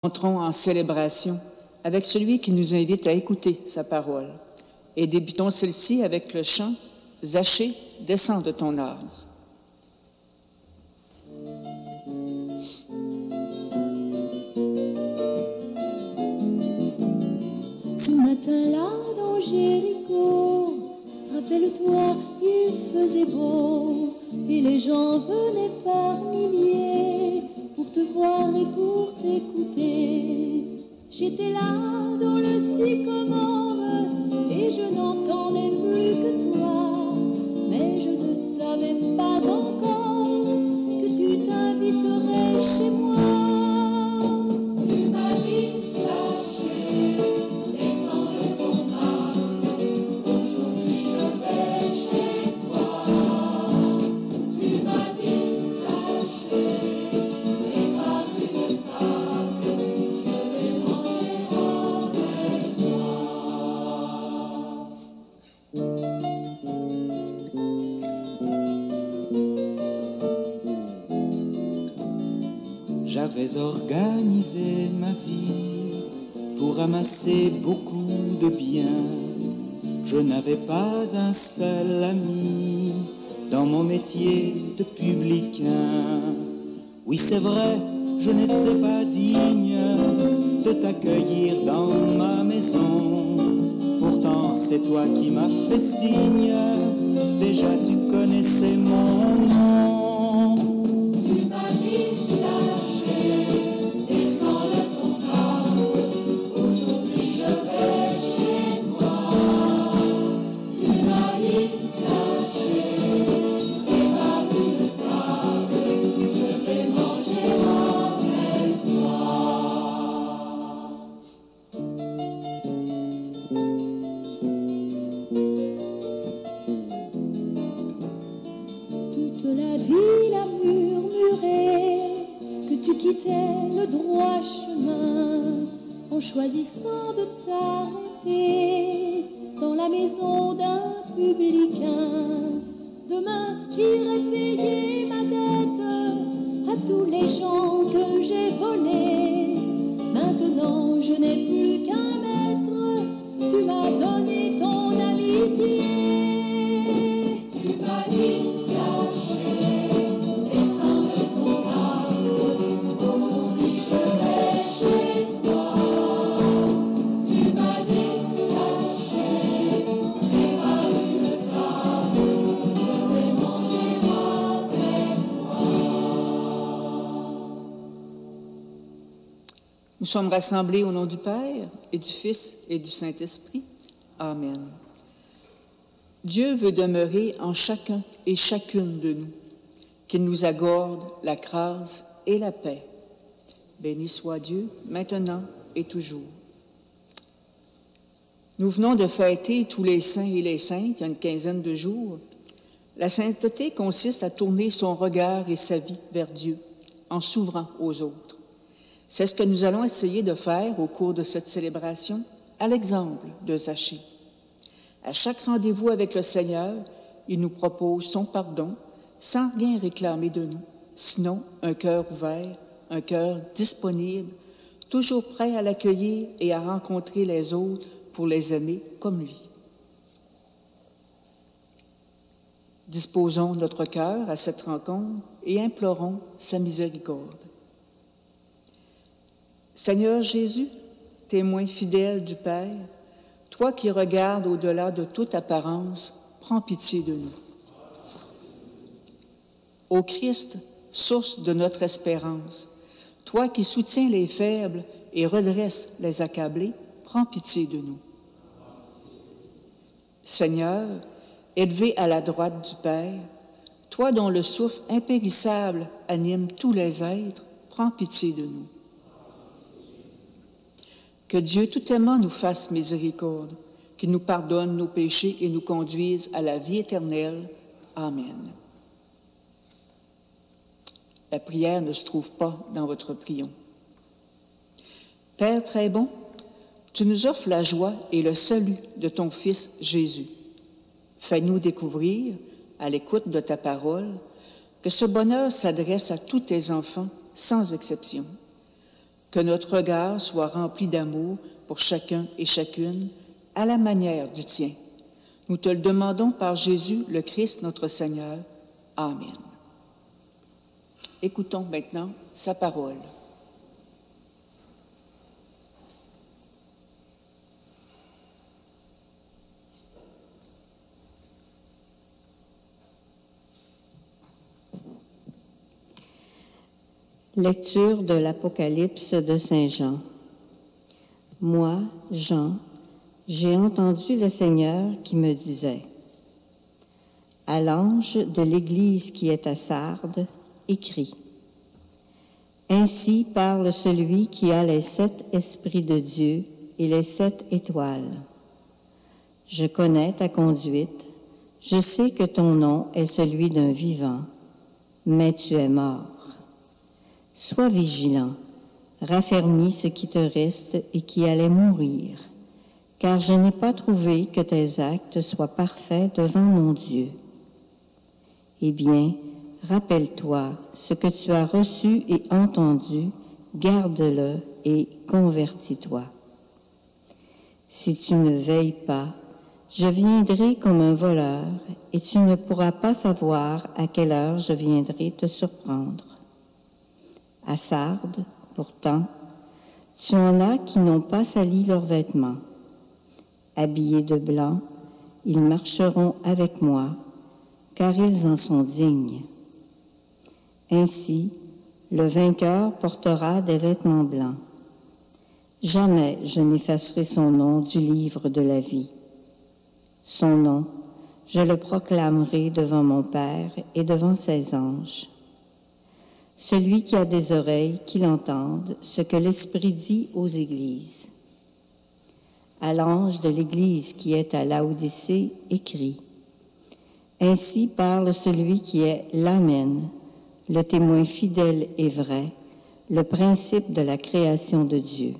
Entrons en célébration avec celui qui nous invite à écouter sa parole. Et débutons celle-ci avec le chant « Zachée, descends de ton arbre ». Ce matin-là, dans Jéricho, rappelle-toi, il faisait beau, et les gens venaient par milliers pour te voir et pour t'écouter. J'étais là dans le sycomore, et je n'entendais plus que toi, mais je ne savais pas encore que tu t'inviterais chez moi. Tu m'as dit, Zachée, descends de ton arbre, aujourd'hui je vais chez toi. Tu m'as dit, Zachée, prépare une table, je vais manger avec toi. J'avais organisé ma vie pour amasser beaucoup de biens. Je n'avais pas un seul ami dans mon métier de publicain. Oui, c'est vrai, je n'étais pas digne de t'accueillir dans ma maison. Pourtant, c'est toi qui m'as fait signe, déjà tu connaissais mon nom. Tu m'as dit, Zachée, descends de ton arbre, aujourd'hui je vais chez toi. Tu m'as dit, Zachée, prépare une table, je vais manger avec toi. Toute la ville a murmuré que tu quittais le droit chemin en choisissant de t'arrêter dans la maison d'un publicain. Demain, j'irai payer ma dette à tous les gens que j'ai volés. Maintenant, je n'ai plus qu'un maître, tu m'as donné ton amitié. Tu m'as dit, Zachée, descends de ton arbre, aujourd'hui je vais chez toi. Tu m'as dit, Zachée, prépare une table, je vais manger avec toi. Nous sommes rassemblés au nom du Père et du Fils et du Saint-Esprit. Amen. Dieu veut demeurer en chacun et chacune de nous, qu'il nous accorde la grâce et la paix. Béni soit Dieu, maintenant et toujours. Nous venons de fêter tous les saints et les saintes il y a une quinzaine de jours. La sainteté consiste à tourner son regard et sa vie vers Dieu, en s'ouvrant aux autres. C'est ce que nous allons essayer de faire au cours de cette célébration, à l'exemple de Zachée. À chaque rendez-vous avec le Seigneur, il nous propose son pardon sans rien réclamer de nous, sinon un cœur ouvert, un cœur disponible, toujours prêt à l'accueillir et à rencontrer les autres pour les aimer comme lui. Disposons notre cœur à cette rencontre et implorons sa miséricorde. Seigneur Jésus, témoin fidèle du Père, toi qui regardes au-delà de toute apparence, prends pitié de nous. Ô Christ, source de notre espérance, toi qui soutiens les faibles et redresses les accablés, prends pitié de nous. Seigneur, élevé à la droite du Père, toi dont le souffle impérissable anime tous les êtres, prends pitié de nous. Que Dieu tout aimant nous fasse miséricorde, qu'il nous pardonne nos péchés et nous conduise à la vie éternelle. Amen. La prière ne se trouve pas dans votre prion. Père très bon, tu nous offres la joie et le salut de ton Fils Jésus. Fais-nous découvrir, à l'écoute de ta parole, que ce bonheur s'adresse à tous tes enfants, sans exception. Que notre regard soit rempli d'amour pour chacun et chacune, à la manière du tien. Nous te le demandons par Jésus, le Christ, notre Seigneur. Amen. Écoutons maintenant sa parole. Lecture de l'Apocalypse de Saint Jean. Moi, Jean, j'ai entendu le Seigneur qui me disait: à l'ange de l'Église qui est à Sardes, écris: ainsi parle celui qui a les 7 esprits de Dieu et les 7 étoiles. Je connais ta conduite, je sais que ton nom est celui d'un vivant, mais tu es mort. Sois vigilant, raffermis ce qui te reste et qui allait mourir, car je n'ai pas trouvé que tes actes soient parfaits devant mon Dieu. Eh bien, rappelle-toi ce que tu as reçu et entendu, garde-le et convertis-toi. Si tu ne veilles pas, je viendrai comme un voleur et tu ne pourras pas savoir à quelle heure je viendrai te surprendre. À Sardes, pourtant, tu en as qui n'ont pas sali leurs vêtements. Habillés de blanc, ils marcheront avec moi, car ils en sont dignes. Ainsi, le vainqueur portera des vêtements blancs. Jamais je n'effacerai son nom du livre de la vie. Son nom, je le proclamerai devant mon Père et devant ses anges. Celui qui a des oreilles, qu'il entende ce que l'Esprit dit aux églises. À l'ange de l'Église qui est à Laodicée, écrit: ainsi parle celui qui est l'Amen, le témoin fidèle et vrai, le principe de la création de Dieu.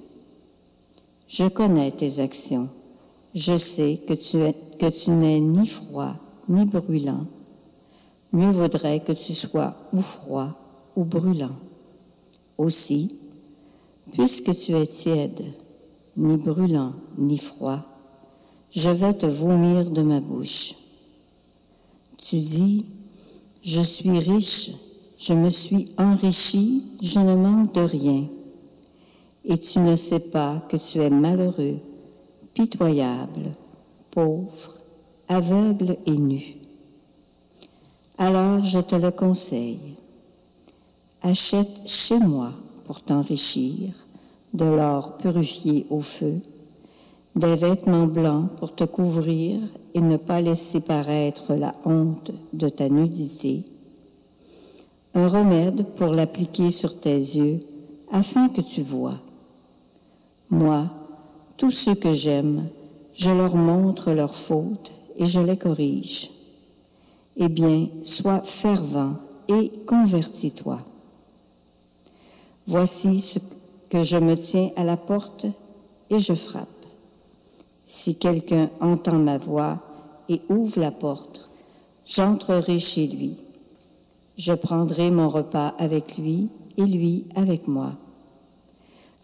Je connais tes actions. Je sais que tu n'es ni froid ni brûlant. Mieux vaudrait que tu sois ou froid ou brûlant. Aussi, puisque tu es tiède, ni brûlant ni froid, je vais te vomir de ma bouche. Tu dis: je suis riche, je me suis enrichi, je ne manque de rien. Et tu ne sais pas que tu es malheureux, pitoyable, pauvre, aveugle et nu. Alors je te le conseille. Achète chez moi pour t'enrichir, de l'or purifié au feu, des vêtements blancs pour te couvrir et ne pas laisser paraître la honte de ta nudité, un remède pour l'appliquer sur tes yeux afin que tu vois. Moi, tous ceux que j'aime, je leur montre leurs fautes et je les corrige. Eh bien, sois fervent et convertis-toi. Voici ce que je me tiens à la porte et je frappe. Si quelqu'un entend ma voix et ouvre la porte, j'entrerai chez lui. Je prendrai mon repas avec lui et lui avec moi.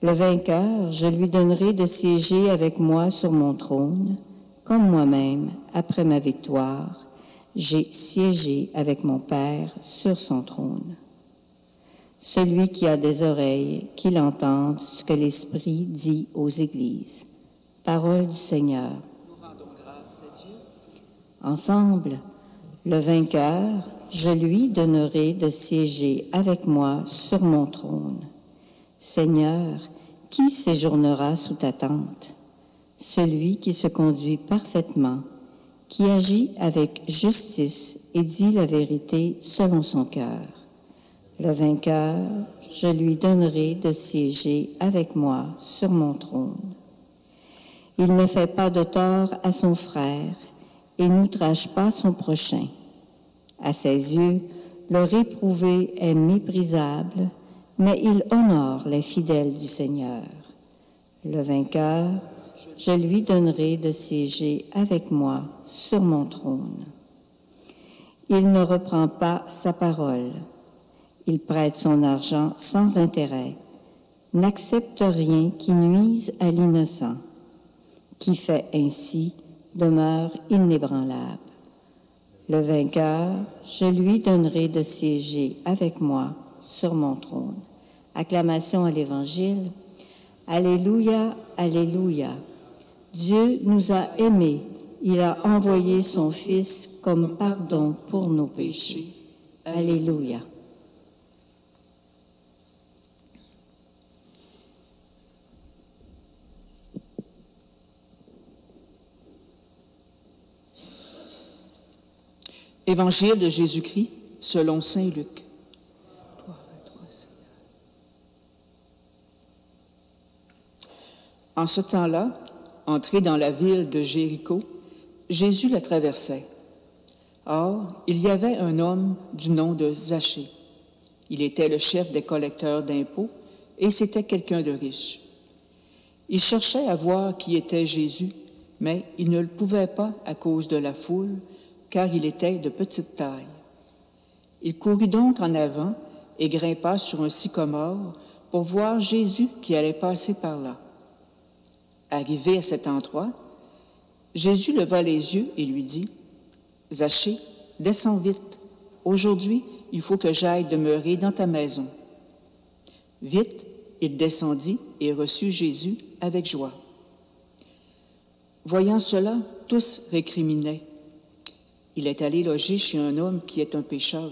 Le vainqueur, je lui donnerai de siéger avec moi sur mon trône, comme moi-même, après ma victoire, j'ai siégé avec mon Père sur son trône. Celui qui a des oreilles, qu'il entende ce que l'Esprit dit aux églises. Parole du Seigneur. Nous rendons grâce à Dieu. Ensemble, le vainqueur, je lui donnerai de siéger avec moi sur mon trône. Seigneur, qui séjournera sous ta tente? Celui qui se conduit parfaitement, qui agit avec justice et dit la vérité selon son cœur. Le vainqueur, je lui donnerai de siéger avec moi sur mon trône. Il ne fait pas de tort à son frère et n'outrage pas son prochain. À ses yeux, le réprouvé est méprisable, mais il honore les fidèles du Seigneur. Le vainqueur, je lui donnerai de siéger avec moi sur mon trône. Il ne reprend pas sa parole. Il prête son argent sans intérêt. n'accepte rien qui nuise à l'innocent, qui fait ainsi demeure inébranlable. Le vainqueur, je lui donnerai de siéger avec moi sur mon trône. Acclamation à l'Évangile. Alléluia, Alléluia. Dieu nous a aimés. Il a envoyé son Fils comme pardon pour nos péchés. Alléluia. Évangile de Jésus-Christ selon saint Luc. En ce temps-là, entré dans la ville de Jéricho, Jésus la traversait. Or, il y avait un homme du nom de Zachée. Il était le chef des collecteurs d'impôts et c'était quelqu'un de riche. Il cherchait à voir qui était Jésus, mais il ne le pouvait pas à cause de la foule, car il était de petite taille. Il courut donc en avant et grimpa sur un sycomore pour voir Jésus qui allait passer par là. Arrivé à cet endroit, Jésus leva les yeux et lui dit, « Zachée, descends vite. Aujourd'hui, il faut que j'aille demeurer dans ta maison. » Vite, il descendit et reçut Jésus avec joie. Voyant cela, tous récriminaient. Il est allé loger chez un homme qui est un pécheur.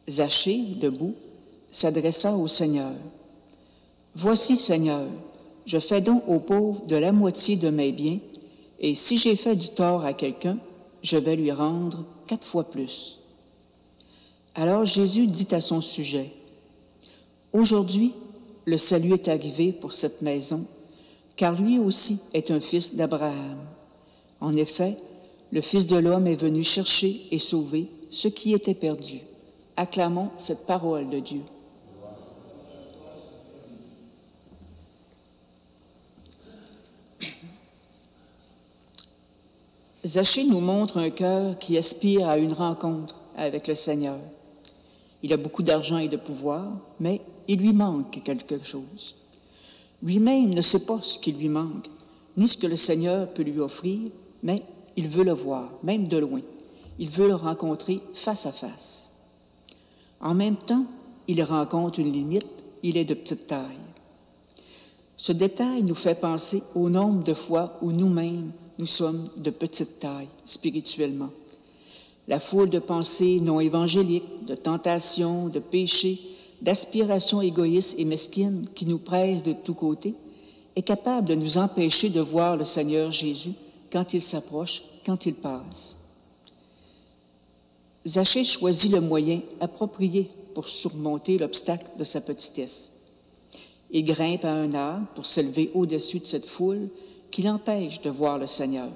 Zachée, debout, s'adressa au Seigneur. « Voici, Seigneur, je fais don aux pauvres de la moitié de mes biens, et si j'ai fait du tort à quelqu'un, je vais lui rendre 4 fois plus. » Alors Jésus dit à son sujet, « Aujourd'hui, le salut est arrivé pour cette maison, car lui aussi est un fils d'Abraham. En effet, le Fils de l'homme est venu chercher et sauver ce qui était perdu. » Acclamons cette parole de Dieu. Zachée nous montre un cœur qui aspire à une rencontre avec le Seigneur. Il a beaucoup d'argent et de pouvoir, mais il lui manque quelque chose. Lui-même ne sait pas ce qui lui manque, ni ce que le Seigneur peut lui offrir, mais il veut le voir, même de loin. Il veut le rencontrer face à face. En même temps, il rencontre une limite, il est de petite taille. Ce détail nous fait penser au nombre de fois où nous-mêmes, nous sommes de petite taille spirituellement. La foule de pensées non évangéliques, de tentations, de péchés, d'aspirations égoïstes et mesquines qui nous pressent de tous côtés est capable de nous empêcher de voir le Seigneur Jésus quand il s'approche, quand il passe. Zachée choisit le moyen approprié pour surmonter l'obstacle de sa petitesse. Il grimpe à un arbre pour s'élever au-dessus de cette foule qui l'empêche de voir le Seigneur.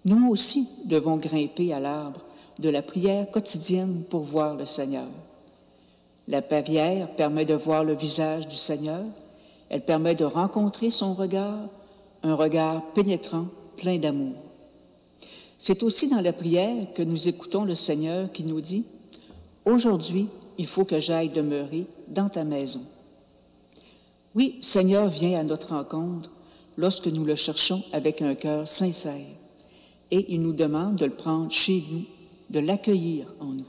Nous aussi devons grimper à l'arbre de la prière quotidienne pour voir le Seigneur. La prière permet de voir le visage du Seigneur, elle permet de rencontrer son regard, un regard pénétrant, plein d'amour. C'est aussi dans la prière que nous écoutons le Seigneur qui nous dit « Aujourd'hui, il faut que j'aille demeurer dans ta maison. » Oui, Seigneur vient à notre rencontre lorsque nous le cherchons avec un cœur sincère et il nous demande de le prendre chez nous, de l'accueillir en nous.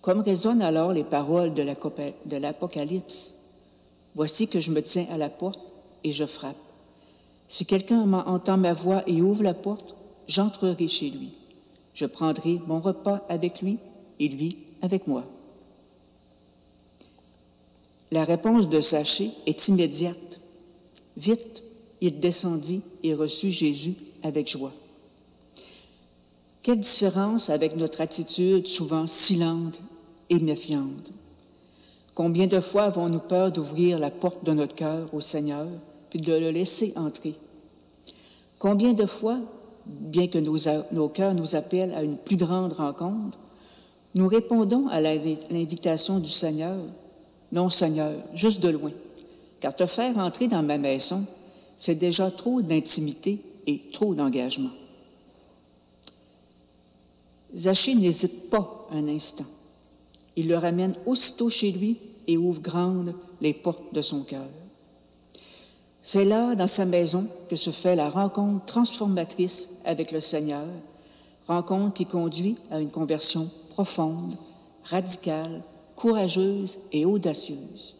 Comme résonnent alors les paroles de l'Apocalypse. « Voici que je me tiens à la porte et je frappe. Si quelqu'un entend ma voix et ouvre la porte, j'entrerai chez lui. Je prendrai mon repas avec lui et lui avec moi. » La réponse de Zachée est immédiate. Vite, il descendit et reçut Jésus avec joie. Quelle différence avec notre attitude souvent si lente et méfiante. Combien de fois avons-nous peur d'ouvrir la porte de notre cœur au Seigneur puis de le laisser entrer? Combien de fois, bien que nos cœurs nous appellent à une plus grande rencontre, nous répondons à l'invitation du Seigneur? Non, Seigneur, juste de loin, car te faire entrer dans ma maison, c'est déjà trop d'intimité et trop d'engagement. Zachée n'hésite pas un instant. Il le ramène aussitôt chez lui et ouvre grandes les portes de son cœur. C'est là, dans sa maison, que se fait la rencontre transformatrice avec le Seigneur, rencontre qui conduit à une conversion profonde, radicale, courageuse et audacieuse.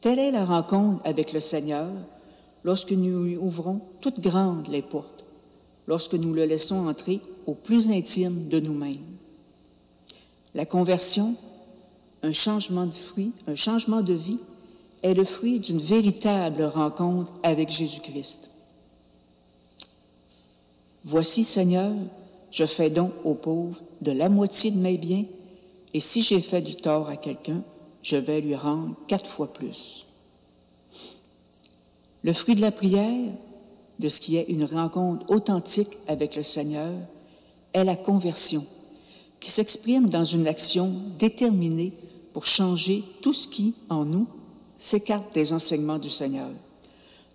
Telle est la rencontre avec le Seigneur lorsque nous lui ouvrons toutes grandes les portes, lorsque nous le laissons entrer au plus intime de nous-mêmes. La conversion, un changement de vie, est le fruit d'une véritable rencontre avec Jésus-Christ. Voici, Seigneur, je fais don aux pauvres de la moitié de mes biens, et si j'ai fait du tort à quelqu'un, je vais lui rendre 4 fois plus. Le fruit de la prière, de ce qui est une rencontre authentique avec le Seigneur, est la conversion, qui s'exprime dans une action déterminée pour changer tout ce qui, en nous, s'écarte des enseignements du Seigneur,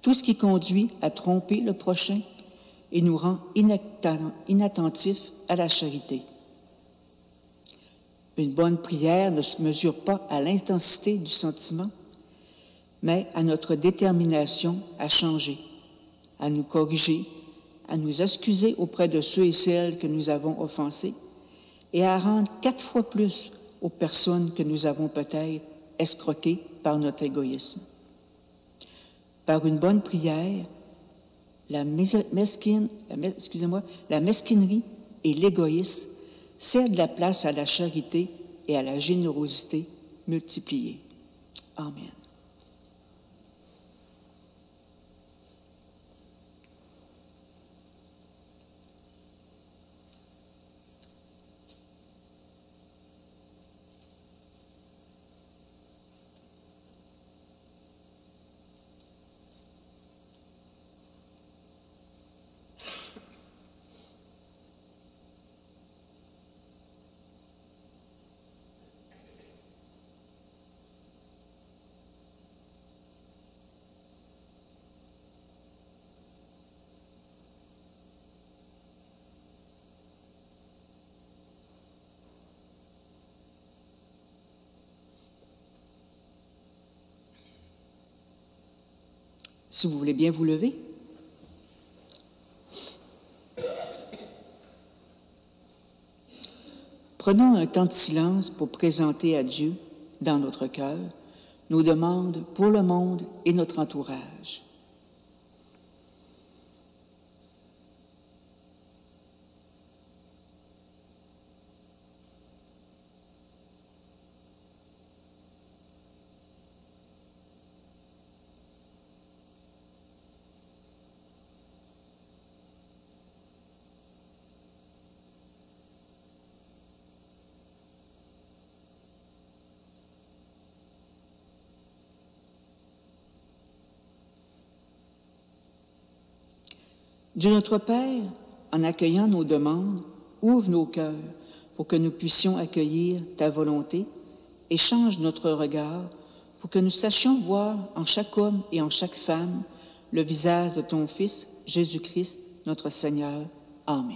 tout ce qui conduit à tromper le prochain et nous rend inattentifs à la charité. Une bonne prière ne se mesure pas à l'intensité du sentiment, mais à notre détermination à changer, à nous corriger, à nous excuser auprès de ceux et celles que nous avons offensés et à rendre 4 fois plus aux personnes que nous avons peut-être escroquées par notre égoïsme. Par une bonne prière, la mesquinerie et l'égoïsme cèdent la place à la charité et à la générosité multipliée. Amen. Si vous voulez bien vous lever. Prenons un temps de silence pour présenter à Dieu, dans notre cœur, nos demandes pour le monde et notre entourage. Dieu notre Père, en accueillant nos demandes, ouvre nos cœurs pour que nous puissions accueillir ta volonté et change notre regard pour que nous sachions voir en chaque homme et en chaque femme le visage de ton Fils, Jésus-Christ, notre Seigneur. Amen.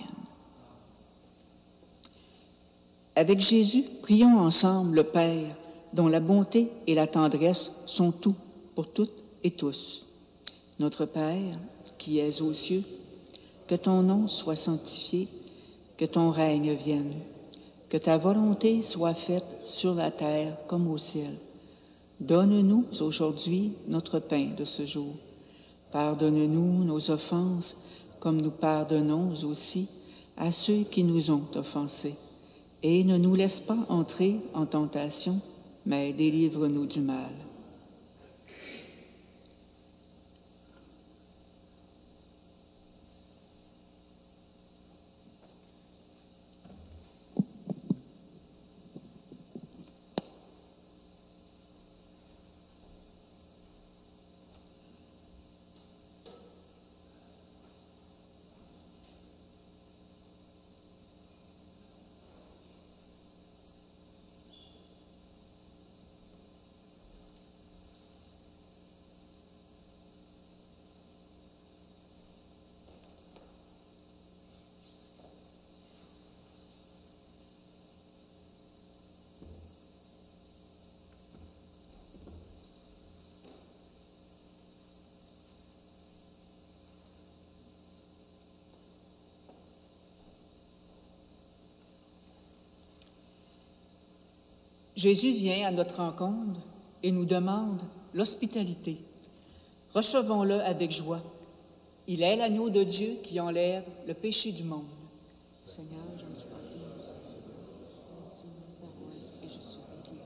Avec Jésus, prions ensemble le Père, dont la bonté et la tendresse sont tout pour toutes et tous. Notre Père, qui es aux cieux, que ton nom soit sanctifié, que ton règne vienne, que ta volonté soit faite sur la terre comme au ciel. Donne-nous aujourd'hui notre pain de ce jour. Pardonne-nous nos offenses, comme nous pardonnons aussi à ceux qui nous ont offensés. Et ne nous laisse pas entrer en tentation, mais délivre-nous du mal. Jésus vient à notre rencontre et nous demande l'hospitalité. Recevons-le avec joie. Il est l'agneau de Dieu qui enlève le péché du monde. Seigneur, je ne suis pas digne. Reçois ma parole et je serai guéri.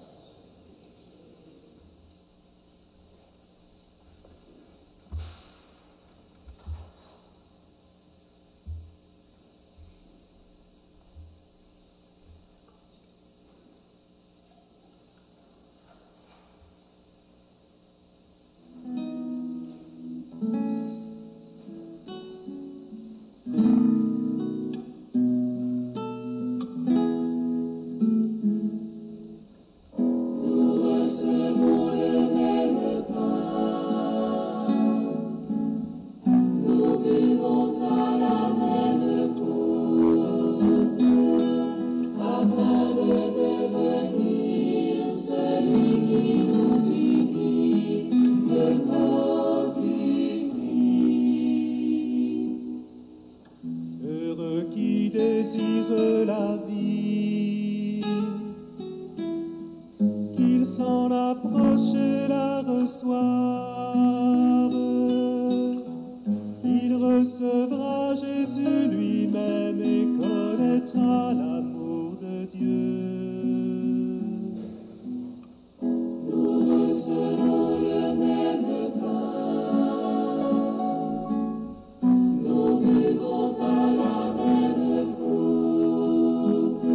désire la vie, qu'il s'en approche et la reçoive. Il recevra Jésus lui-même et connaîtra l'amour de Dieu. Nous recevons le même pain, nous buvons à la même coupe,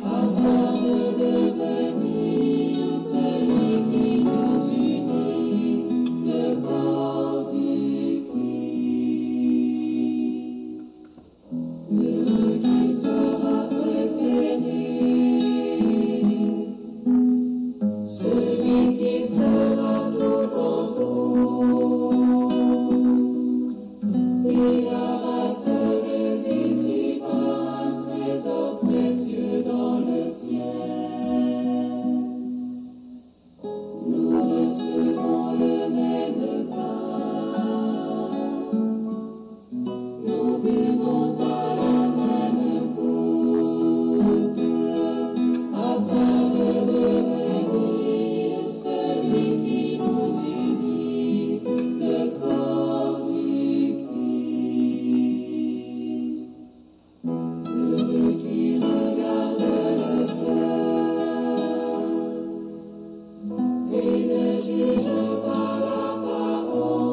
afin de devenir celui qui nous unit, le corps du Christ. Heureux qui sera préféré, celui qui sera tout en tous. Il amasse des ici par un trésor précieux dans le ciel. Nous recevons le même pain, nous buvons à la même coupe, afin de devenir celui qui nous unit, le corps du Christ. Heureux qui regarde le cœur et ne juge pas l'apparence,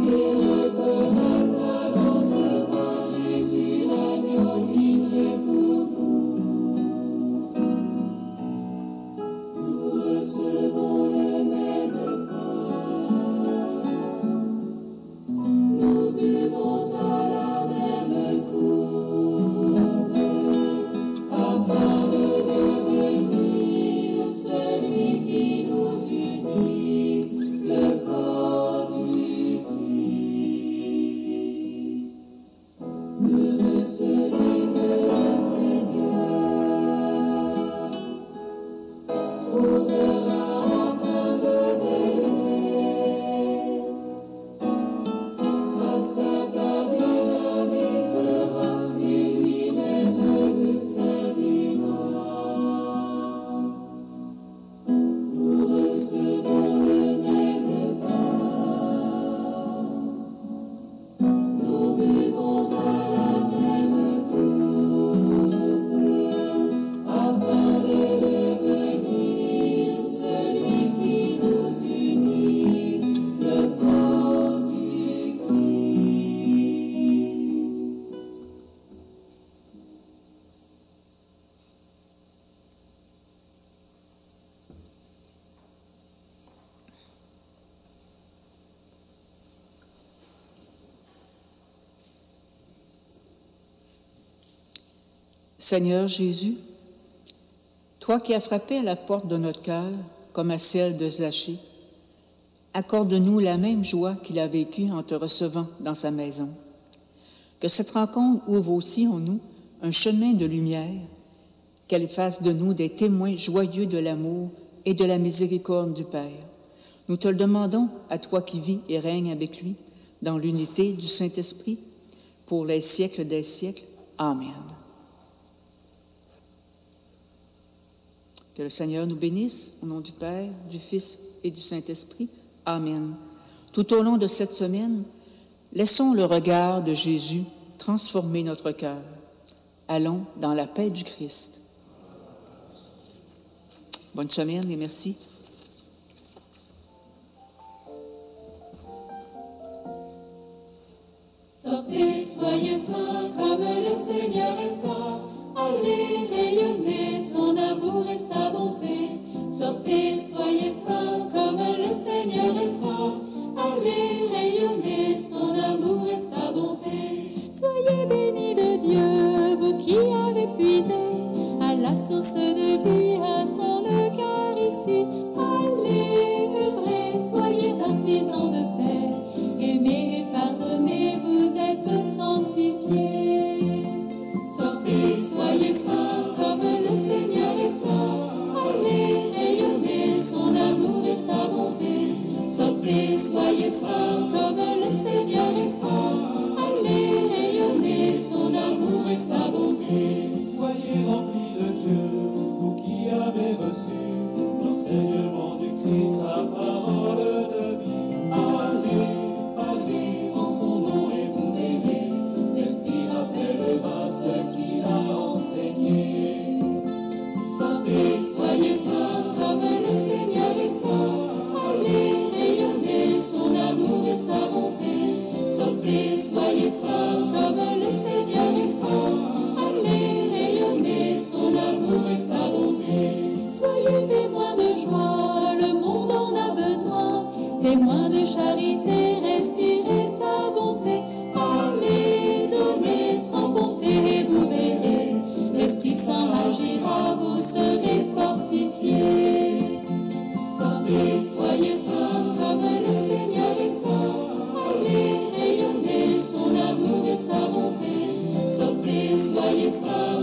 et reconnaîtra dans ce pain Jésus l'agneau livré pour nous. Nous recevons le même pain, nous buvons à la même coupe, afin de devenir celui qui nous unit, le corps du Christ. Heureux celui que le Seigneur trouvera en train de veiller. À sa table il l'invitera et lui-même le servira. Nous recevons le même pain, nous buvons à la même coupe, afin de devenir celui qui nous unit, le corps du Christ. Seigneur Jésus, toi qui as frappé à la porte de notre cœur comme à celle de Zachée, accorde-nous la même joie qu'il a vécue en te recevant dans sa maison. Que cette rencontre ouvre aussi en nous un chemin de lumière, qu'elle fasse de nous des témoins joyeux de l'amour et de la miséricorde du Père. Nous te le demandons à toi qui vis et règnes avec lui dans l'unité du Saint-Esprit pour les siècles des siècles. Amen. Que le Seigneur nous bénisse, au nom du Père, du Fils et du Saint-Esprit. Amen. Tout au long de cette semaine, laissons le regard de Jésus transformer notre cœur. Allons dans la paix du Christ. Bonne semaine et merci. Sortez, soyez saints comme le Seigneur est saint. Allez rayonner son amour et sa bonté. Sortez, soyez saints comme le Seigneur est saint. Allez rayonner son amour et sa bonté. Soyez bénis de Dieu, vous qui avez puisé à la source de vie, à son Eucharistie. Allez œuvrer, soyez artisans de paix. Aimez et pardonnez, vous êtes sanctifiés. Sortez, soyez saints comme le Seigneur est saint. Allez rayonner son amour et sa bonté. Sortez, soyez saints comme le Seigneur est saint. Allez rayonner son amour et sa bonté. Soyez remplis de Dieu, vous qui avez reçu l'enseignement du Christ, sa parole de vie. Allez en son nom et vous verrez, l'Esprit rappellera ce qu'il a enseigné. Sortez, soyez saints comme le Seigneur est saint. Allez rayonner son amour et sa bonté. Sortez, soyez saints comme le Seigneur est saint. Allez rayonner son amour et sa bonté. Soyez témoins de joie, le monde en a besoin. Témoins de charité, respirez sa bonté. Allez donner sans compter et vous verrez, l'Esprit Saint agira, vous serez fortifiés. Sortez, soyez saints comme le Seigneur est saint. Allez rayonner son amour et sa bonté. Sortez, soyez saints